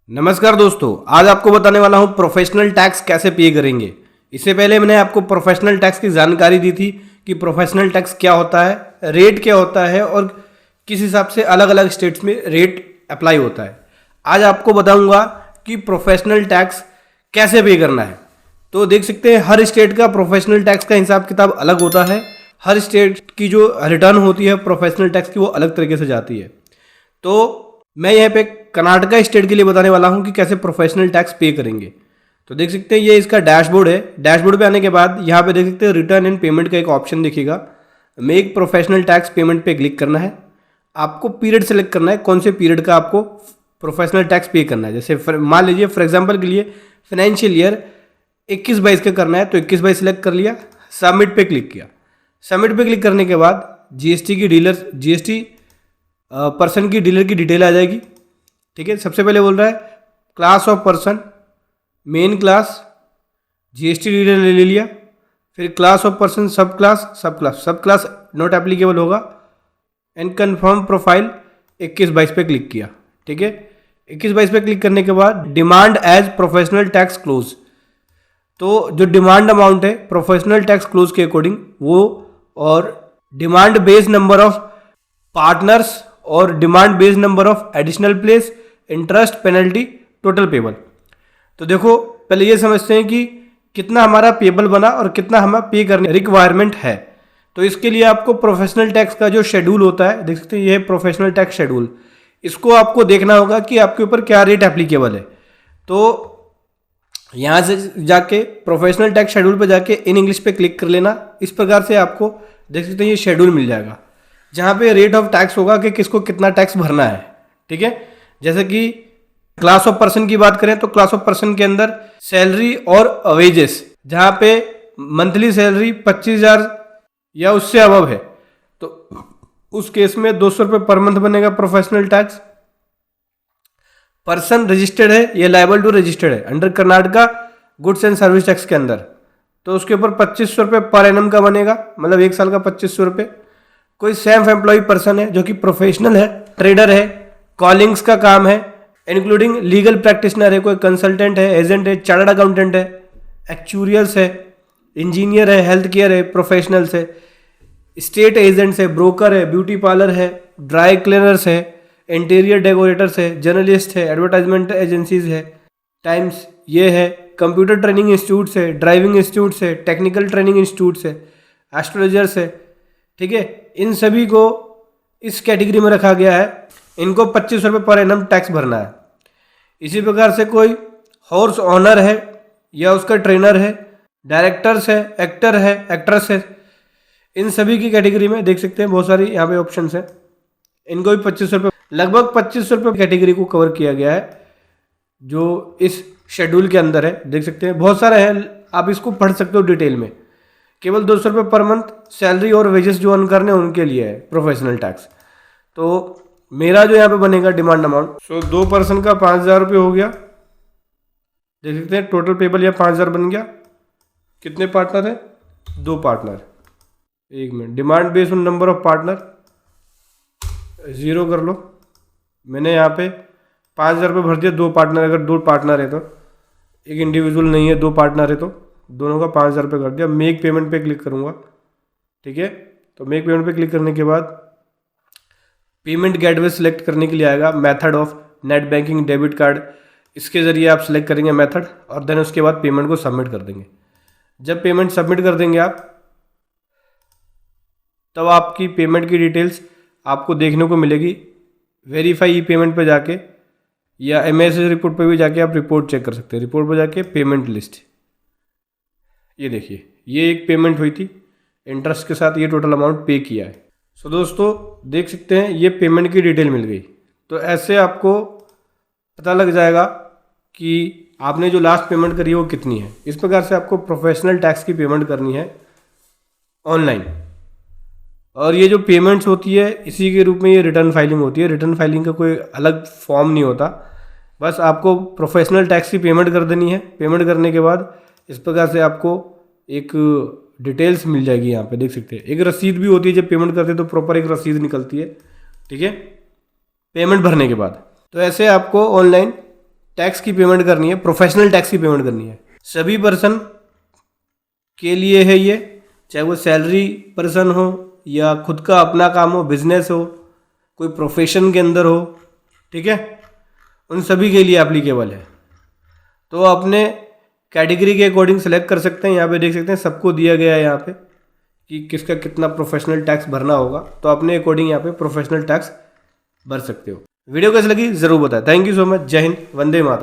नमस्कार दोस्तों, आज आपको बताने वाला हूँ प्रोफेशनल टैक्स कैसे पे करेंगे। इससे पहले मैंने आपको प्रोफेशनल टैक्स की जानकारी दी थी कि प्रोफेशनल टैक्स क्या होता है, रेट क्या होता है और किस हिसाब से अलग अलग स्टेट्स में रेट अप्लाई होता है। आज आपको बताऊंगा कि प्रोफेशनल टैक्स कैसे पे करना है। तो देख सकते हैं हर स्टेट का प्रोफेशनल टैक्स का हिसाब किताब अलग होता है। हर स्टेट की जो रिटर्न होती है प्रोफेशनल टैक्स की वो अलग तरीके से जाती है। तो मैं यहाँ पे कर्नाटका स्टेट के लिए बताने वाला हूँ कि कैसे प्रोफेशनल टैक्स पे करेंगे। तो देख सकते हैं ये इसका डैशबोर्ड है। डैशबोर्ड पे आने के बाद यहाँ पे देख सकते हैं रिटर्न एंड पेमेंट का एक ऑप्शन दिखेगा। मेक प्रोफेशनल टैक्स पेमेंट पे क्लिक करना है। आपको पीरियड सेलेक्ट करना है, कौन से पीरियड का आपको प्रोफेशनल टैक्स पे करना है। जैसे मान लीजिए फॉर एग्जाम्पल के लिए फाइनेंशियल ईयर 21-22 का करना है तो 21-22 सेलेक्ट कर लिया, सबमिट पे क्लिक किया। सबमिट पे क्लिक करने के बाद जीएसटी पर्सन की डीलर की डिटेल आ जाएगी। ठीक है, सबसे पहले बोल रहा है class of person, main class, GST dealer ले लिया। फिर क्लास ऑफ पर्सन, सब क्लास नॉट एप्लीकेबल होगा एंड कंफर्म प्रोफाइल 21-22 पे क्लिक किया। ठीक है, 21-22 पे क्लिक करने के बाद demand as professional tax close, तो जो डिमांड अमाउंट है प्रोफेशनल टैक्स क्लोज के अकॉर्डिंग वो, और demand based number of partners और demand based number of additional place, interest, penalty, total payable. तो देखो पहले ये समझते हैं कि कितना हमारा पेबल बना और कितना हमें पे करने रिक्वायरमेंट है। तो इसके लिए आपको प्रोफेशनल टैक्स का जो शेड्यूल होता है, देख सकते हैं ये है प्रोफेशनल टैक्स शेड्यूल। इसको आपको देखना होगा कि आपके ऊपर क्या रेट एप्लीकेबल है। तो यहाँ से जाके प्रोफेशनल टैक्स शेड्यूल पे जाके इन इंग्लिश पे क्लिक कर लेना। इस प्रकार से आपको देख सकते हैं ये शेड्यूल मिल जाएगा जहाँ पे रेट ऑफ टैक्स होगा कि किसको कितना टैक्स भरना है। ठीक है, जैसे कि क्लास ऑफ पर्सन की बात करें तो क्लास ऑफ पर्सन के अंदर सैलरी और वेजेस, जहाँ पे मंथली सैलरी 25,000 या उससे अबव है तो उस केस में 200 रुपये पर मंथ बनेगा प्रोफेशनल टैक्स। पर्सन रजिस्टर्ड है या लायबल टू रजिस्टर्ड है under Karnataka goods and service tax के अंदर, तो उसके ऊपर 2500 रुपये पर एनम का बनेगा, मतलब एक साल का 2500 रुपये। कोई सेल्फ एम्प्लॉय पर्सन है जो कि प्रोफेशनल है, ट्रेडर है, कॉलिंग्स का काम है, इंक्लूडिंग लीगल प्रैक्टिशनर है, कोई कंसल्टेंट है, एजेंट है, चार्टर्ड अकाउंटेंट है, एक्चुरियल्स है, इंजीनियर है, हेल्थ केयर है, प्रोफेशनल्स है, स्टेट एजेंट्स है, ब्रोकर है, ब्यूटी पार्लर है, ड्राई क्लीनर्स है, इंटीरियर डेकोरेटर्स है, जर्नलिस्ट है, एडवर्टाइजमेंट एजेंसीज है, टाइम्स ये है, कंप्यूटर ट्रेनिंग इंस्टीट्यूट्स है, ड्राइविंग इंस्टीट्यूट्स है, टेक्निकल ट्रेनिंग इंस्टीट्यूट्स है, एस्ट्रोलॉजर्स है। ठीक है, इन सभी को इस कैटेगरी में रखा गया है। इनको 25 रुपये पर एनम टैक्स भरना है। इसी प्रकार से कोई हॉर्स ऑनर है या उसका ट्रेनर है, डायरेक्टर्स है, एक्टर है, एक्ट्रेस है, इन सभी की कैटेगरी में देख सकते हैं बहुत सारी यहाँ पे ऑप्शंस है। इनको भी 25 रुपये, लगभग 25 रुपये कैटेगरी को कवर किया गया है जो इस शेड्यूल के अंदर है। देख सकते हैं बहुत सारे हैं, आप इसको पढ़ सकते हो डिटेल में। केवल 200 रुपये पर मंथ सैलरी और वेजेस जो अर्न करने उनके लिए है प्रोफेशनल टैक्स। तो मेरा जो यहाँ पे बनेगा डिमांड अमाउंट, सो 2 पर्सन का 5,000 रुपये हो गया। देख सकते हैं टोटल पेबल या 5,000 बन गया। कितने पार्टनर है? 2 पार्टनर। एक minute, demand based on number of partner 0 कर लो। मैंने यहाँ पे 5,000 रुपये भर दिया। 2 पार्टनर, अगर 2 पार्टनर है तो, एक इंडिविजुअल नहीं है, 2 पार्टनर है तो दोनों का 5,000 रुपये कर दिया। मेक पेमेंट पे क्लिक करूँगा। ठीक है, तो मेक पेमेंट पे क्लिक करने के बाद पेमेंट गेटवे सेलेक्ट करने के लिए आएगा। Method of net banking, debit card, इसके ज़रिए आप सेलेक्ट करेंगे मेथड, और देन उसके बाद पेमेंट को सबमिट कर देंगे। जब पेमेंट सबमिट कर देंगे आप, तब आपकी पेमेंट की डिटेल्स आपको देखने को मिलेगी। वेरीफाई ई पेमेंट पे जाके या एमएसएस रिपोर्ट पे भी जाके आप रिपोर्ट चेक कर सकते हैं। रिपोर्ट पे जाके पेमेंट लिस्ट, ये देखिए ये एक पेमेंट हुई थी इंटरेस्ट के साथ, ये टोटल अमाउंट पे किया है। सो दोस्तों देख सकते हैं ये पेमेंट की डिटेल मिल गई। तो ऐसे आपको पता लग जाएगा कि आपने जो लास्ट पेमेंट करी है वो कितनी है। इस प्रकार से आपको प्रोफेशनल टैक्स की पेमेंट करनी है ऑनलाइन। और ये जो पेमेंट्स होती है इसी के रूप में ये रिटर्न फाइलिंग होती है। रिटर्न फाइलिंग का कोई अलग फॉर्म नहीं होता, बस आपको प्रोफेशनल टैक्स की पेमेंट कर देनी है। पेमेंट करने के बाद इस प्रकार से आपको एक डिटेल्स मिल जाएगी। यहाँ पे देख सकते हैं एक रसीद भी होती है, जब पेमेंट करते हैं तो प्रॉपर एक रसीद निकलती है। ठीक है, पेमेंट भरने के बाद। तो ऐसे आपको ऑनलाइन टैक्स की पेमेंट करनी है, प्रोफेशनल टैक्स की पेमेंट करनी है। सभी पर्सन के लिए है ये, चाहे वो सैलरी पर्सन हो या खुद का अपना काम हो, बिजनेस हो, कोई प्रोफेशन के अंदर हो, ठीक है, उन सभी के लिए एप्लीकेबल है। तो अपने कैटेगरी के अकॉर्डिंग सेलेक्ट कर सकते हैं। यहाँ पे देख सकते हैं सबको दिया गया है यहाँ पे कि किसका कितना प्रोफेशनल टैक्स भरना होगा, तो अपने अकॉर्डिंग यहाँ पे प्रोफेशनल टैक्स भर सकते हो। वीडियो कैसी लगी ज़रूर बताएं। Thank you so much. जय हिंद, वंदे मातरम।